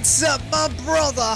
What's up, my brother?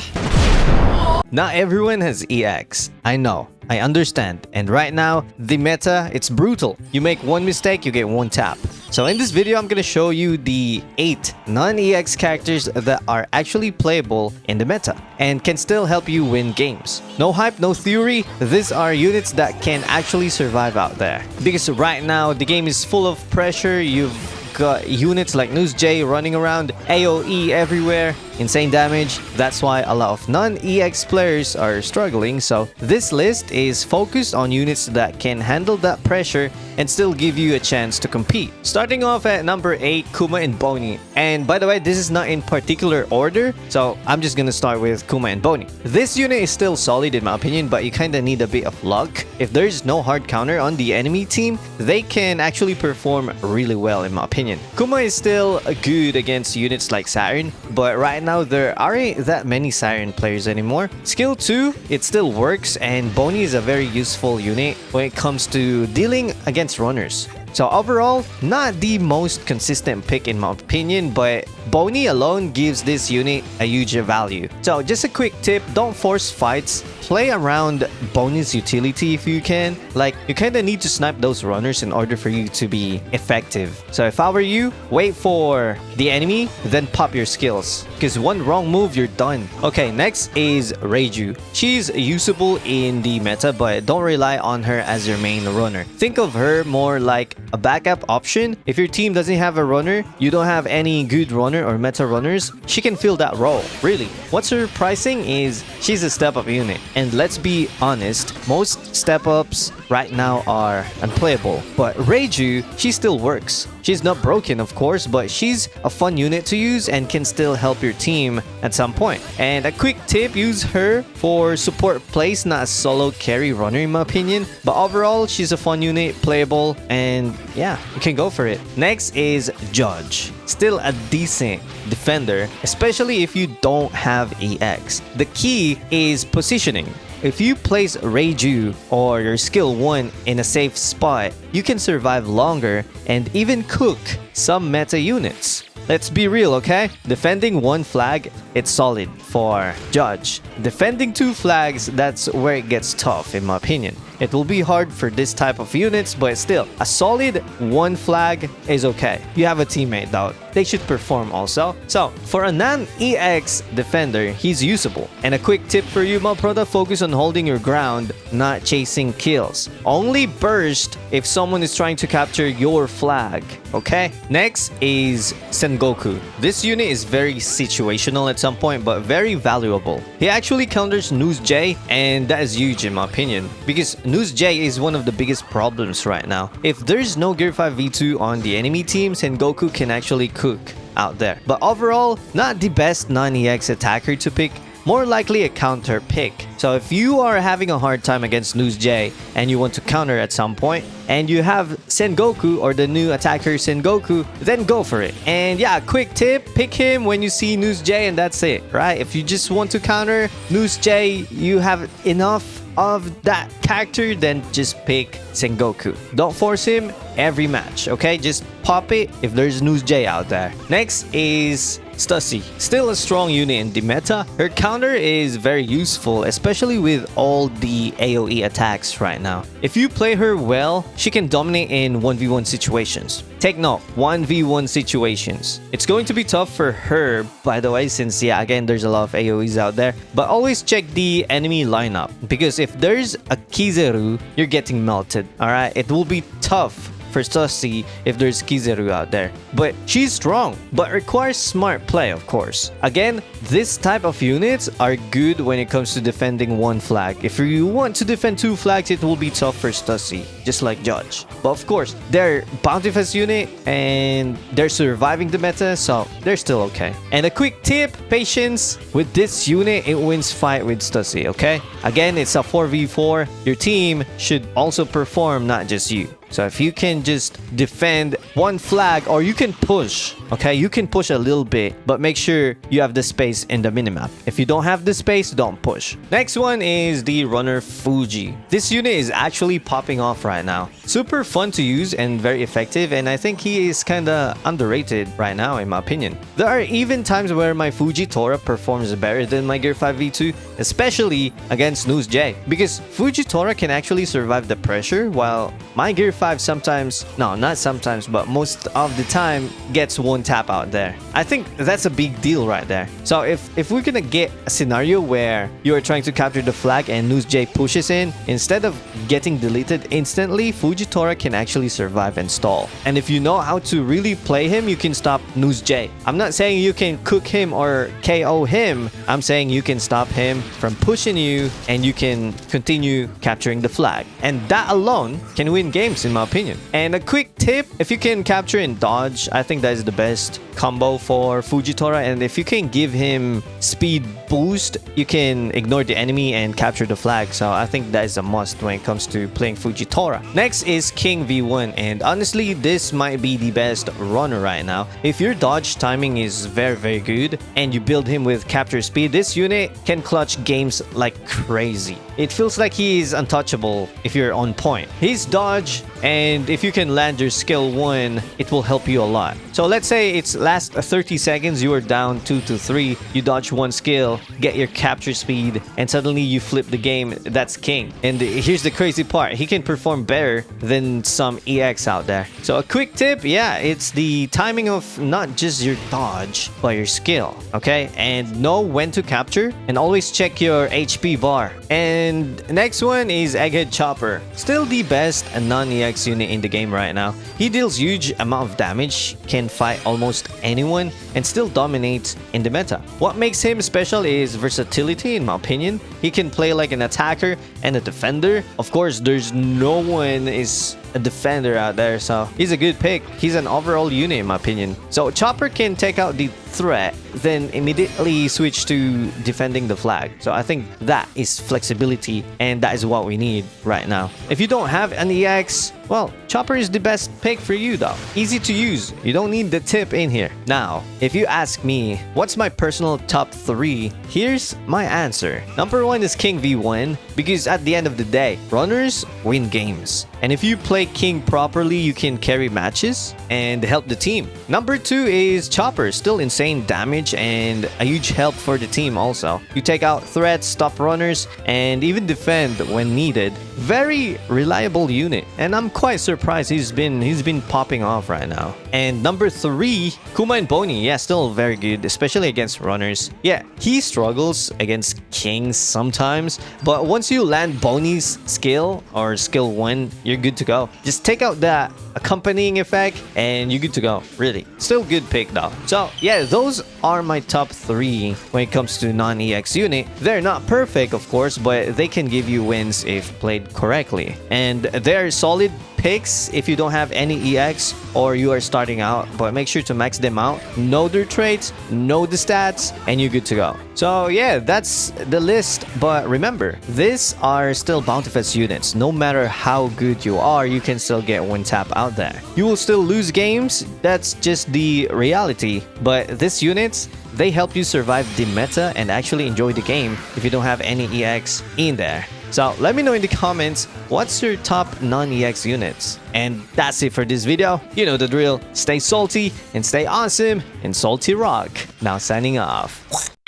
Not everyone has EX. I know. I understand. And right now, the meta, it's brutal. You make one mistake, you get one tap. So in this video, I'm going to show you the 8 non-EX characters that are actually playable in the meta and can still help you win games. No hype, no theory. These are units that can actually survive out there. Because right now, the game is full of pressure. You've got units like News J running around, AoE everywhere, insane damage. That's why a lot of non-EX players are struggling. So this list is focused on units that can handle that pressure and still give you a chance to compete. Starting off at number 8, Kuma and Bony. And by the way, this is not in particular order, so I'm just gonna start with Kuma and Bony. This unit is still solid in my opinion, but you kinda need a bit of luck. If there's no hard counter on the enemy team, they can actually perform really well in my opinion. Kuma is still good against units like Saturn, but right now there aren't that many Siren players anymore. Skill 2, it still works, and Bony is a very useful unit when it comes to dealing against runners. So overall, not the most consistent pick in my opinion, but Bony alone gives this unit a huge value. So just a quick tip, don't force fights. Play around Bony's utility if you can. Like, you kinda need to snipe those runners in order for you to be effective. So if I were you, wait for the enemy, then pop your skills. Because one wrong move, you're done. Okay, next is Reiju. She's usable in the meta, but don't rely on her as your main runner. Think of her more like a backup option. If your team doesn't have a runner, you don't have any good runner or meta runners, she can fill that role, really. What's her pricing is, she's a step-up unit. And let's be honest, most step-ups right now are unplayable. But Reiju, she still works. She's not broken, of course, but she's a fun unit to use and can still help your team at some point. And a quick tip, use her for support plays, not a solo carry runner in my opinion. But overall, she's a fun unit, playable, and yeah, you can go for it. Next is Judge. Still a decent defender, especially if you don't have EX. The key is positioning. If you place Reiju or your skill 1 in a safe spot, you can survive longer and even cook some meta units. Let's be real, okay? Defending 1 flag, it's solid for Judge. Defending 2 flags, that's where it gets tough in my opinion. It will be hard for this type of units, but still, a solid 1 flag is okay. You have a teammate though. They should perform also. So, for a non-EX defender, he's usable. And a quick tip for you, my brother, focus on holding your ground, not chasing kills. Only burst if someone is trying to capture your flag, okay? Next is Sengoku. This unit is very situational at some point, but very valuable. He actually counters News J, and that is huge in my opinion, because News J is one of the biggest problems right now. If there's no Gear 5 V2 on the enemy team, Sengoku can actually cook out there. But overall, not the best non-EX attacker to pick, more likely a counter pick. So if you are having a hard time against News J and you want to counter at some point, and you have Sengoku or the new attacker Sengoku, then go for it. And yeah, quick tip, pick him when you see News J and that's it, right? If you just want to counter News J, you have enough of that character, then just pick Sengoku. Don't force him every match, okay? Just pop it if there's News J out there. Next is Stussy. Still a strong unit in the meta. Her counter is very useful, especially with all the AoE attacks right now. If you play her well, she can dominate in 1v1 situations. Take note, 1v1 situations. It's going to be tough for her, by the way, since yeah, again, there's a lot of AoEs out there. But always check the enemy lineup, because if there's a Kizaru, you're getting melted, alright? It will be tough for Stussy if there's Kizaru out there. But she's strong, but requires smart play, of course. Again, this type of units are good when it comes to defending 1 flag. If you want to defend 2 flags, it will be tough for Stussy, just like Judge. But of course, they're Bounty Fest unit and they're surviving the meta, so they're still okay. And a quick tip, patience. With this unit, it wins fight with Stussy, okay? Again, it's a 4v4. Your team should also perform, not just you. So if you can just defend 1 flag, or you can push, okay? You can push a little bit, but make sure you have the space in the minimap. If you don't have the space, don't push. Next one is the runner Fuji. This unit is actually popping off right right now. Super fun to use and very effective, and I think he is kinda underrated right now in my opinion. There are even times where my Fujitora performs better than my Gear 5 V2, especially against News J, because Fujitora can actually survive the pressure, while my Gear 5 sometimes, no, not sometimes, but most of the time gets one tap out there. I think that's a big deal right there. So if we're gonna get a scenario where you are trying to capture the flag and News J pushes in, instead of getting deleted instantly, Fujitora can actually survive and stall. And if you know how to really play him, you can stop News J. I'm not saying you can cook him or KO him. I'm saying you can stop him from pushing you and you can continue capturing the flag. And that alone can win games in my opinion. And a quick tip, if you can capture and dodge, I think that is the best combo for Fujitora. And if you can give him speed boost, you can ignore the enemy and capture the flag. So I think that is a must when it comes to playing Fujitora. Next is King V1, and honestly this might be the best runner right now. If your dodge timing is very good and you build him with capture speed, this unit can clutch games like crazy. It feels like he is untouchable if you're on point. His dodge, and if you can land your skill 1, it will help you a lot. So let's say it's last 30 seconds, you are down 2 to 3, you dodge 1 skill, get your capture speed, and suddenly you flip the game. That's king. And here's the crazy part, he can perform better than some EX out there. So a quick tip, yeah, it's the timing of not just your dodge, but your skill, okay? And know when to capture, and always check your HP bar. And next one is Egghead Chopper. Still the best non-EX unit in the game right now. He deals huge amount of damage, can fight almost anyone, and still dominates in the meta. What makes him special is versatility in my opinion. He can play like an attacker and a defender. Of course, there's no one is a defender out there, so he's a good pick. He's an overall unit in my opinion. So Chopper can take out the threat, then immediately switch to defending the flag. So I think that is flexibility, and that is what we need right now. If you don't have an EX, well, Chopper is the best pick for you though. Easy to use. You don't need the tip in here. Now, if you ask me, what's my personal top 3? Here's my answer. Number 1 is King V1, because at the end of the day, runners win games. And if you play King properly, you can carry matches and help the team. Number 2 is Chopper, still insane damage and a huge help for the team also. You take out threats, stop runners, and even defend when needed. Very reliable unit, and I'm quite surprised he's been popping off right now. And number 3, Kuma Bonney. Yeah, still very good, especially against runners. Yeah, he struggles against kings sometimes, but once you land Bonney's skill or skill 1, you're good to go. Just take out that accompanying effect and you're good to go. Really, still good pick though. So yeah, those are my top 3 when it comes to non-EX unit. They're not perfect of course, but they can give you wins if played correctly, and they're solid picks if you don't have any EX or you are starting out, but make sure to max them out, know their traits, know the stats, and you're good to go. So yeah, that's the list, but remember, these are still Bountifest units. No matter how good you are, you can still get one tap out there. You will still lose games, that's just the reality, but these units, they help you survive the meta and actually enjoy the game if you don't have any EX in there. So let me know in the comments, what's your top non-EX units? And that's it for this video. You know the drill. Stay salty and stay awesome, and salty rock. Now signing off.